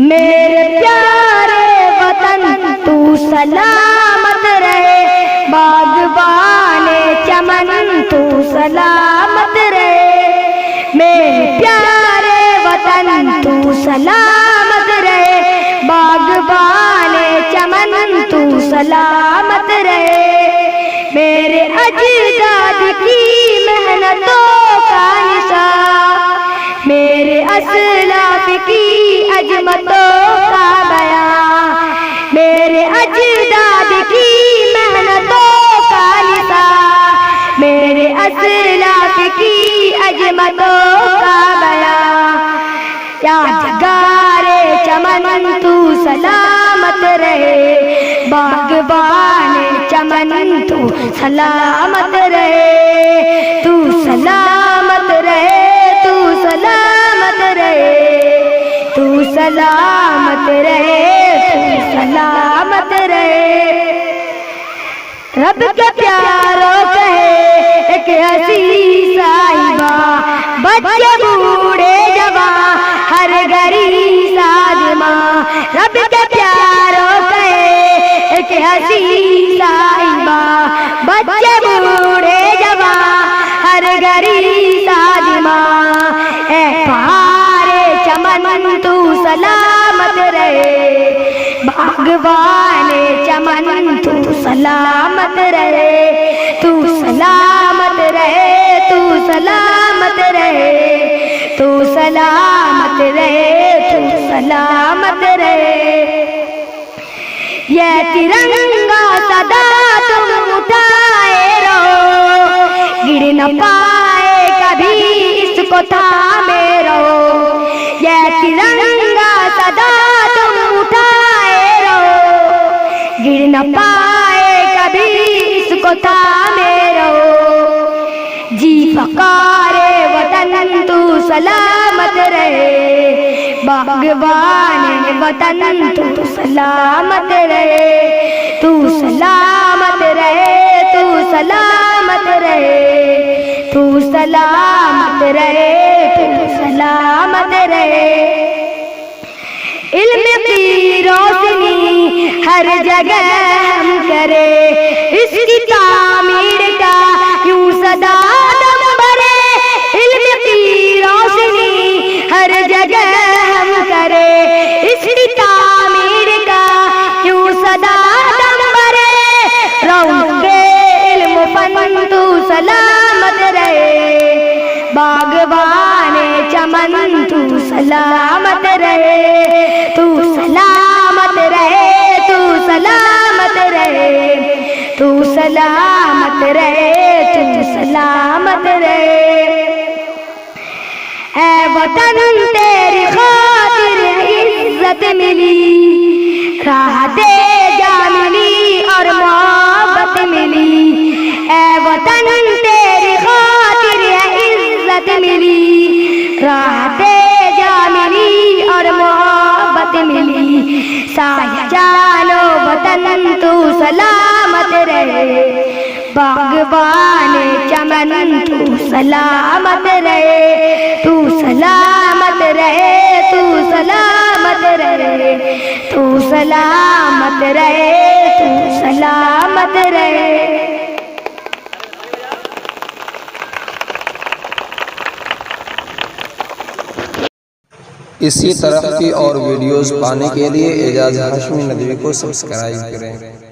मेरे प्यारे वतन तू सलामत रहे, बागबाने चमन तू सलामत रहे। मेरे प्यारे वतन तू सलामत रहे, बागबाने चमन तू सलामत रहे। मेरे अजदाद की मेहनतों का निशान, मेरे असलाफ की अजमतों का बयान, मेरे अजदाद की मेहनतों का निशान, मेरे असलाफ की अजमतों का बयान। यादगारे चमन तू सलामत रहे, बागबाने चमन तू सलामत रहे। तू सलामत रहे, तू सलामत रहे, तू सलामत रहे, तू सलामत रहे। रब के प्यारो कहे एक हसी साहिबा, बच्चे बूढ़े जवान हर घड़ी सादिमा। रब के प्यारो कहे एक हसी साहिबा, बच्चे बूढ़े जवान हर घड़ी सादिमा। ए पहाड़े चमन तू सलामत रहे, बागबाने चमन तू सलामत रहे। तू सलामत रहे, तू सलामत रहे, तू सलामत रहे, तू सलामत रहे। ये तिरंगा सदा तुम उठाए रहो, गिर न पाए कभी इसको थामे रहो। ये तिरंगा सदा तुम उठाए रहो, गिर न पाए कभी इसको थामे रहो। जी फकारे वतन तू सलामत रहे, बागबाने वतन तू सलामत रहे। तू सलामत रहे, तू सलामत रहे, तू सलामत रहे, तू सलामत रहे। इल्म की रोशनी हर जगह हम करे, इसकी तामीर का यूं सदा दम भरे। इल्म की रोशनी हर जगह हम करे, इसकी तामीर का यूं सदा दम भरे। रहोगे इल्म फन तू सलामत रहे, बागबाने चमन तू सलामत रहे। तू सलामत रहे, तू सलामत रहे, तू सलामत रहे, तू सलामत रहे। ऐ वतन तेरी खातिर इज्जत मिली, राहते जा मिली और मोहब्बत मिली। ऐ वतन तेरी खातिर इज्जत मिली, राहते जा मिली और मोहब्बत मिली। साया जानो वतन तू सलामत रहे, बागबाने चमन तू सलामत रहे। तू सलामत रहे, तू सलामत रहे, तू सलामत रहे, तू सलामत रहे। इसी तरह की और वीडियोस पाने के लिए एजाज हाशमी नदवी को सब्सक्राइब करें।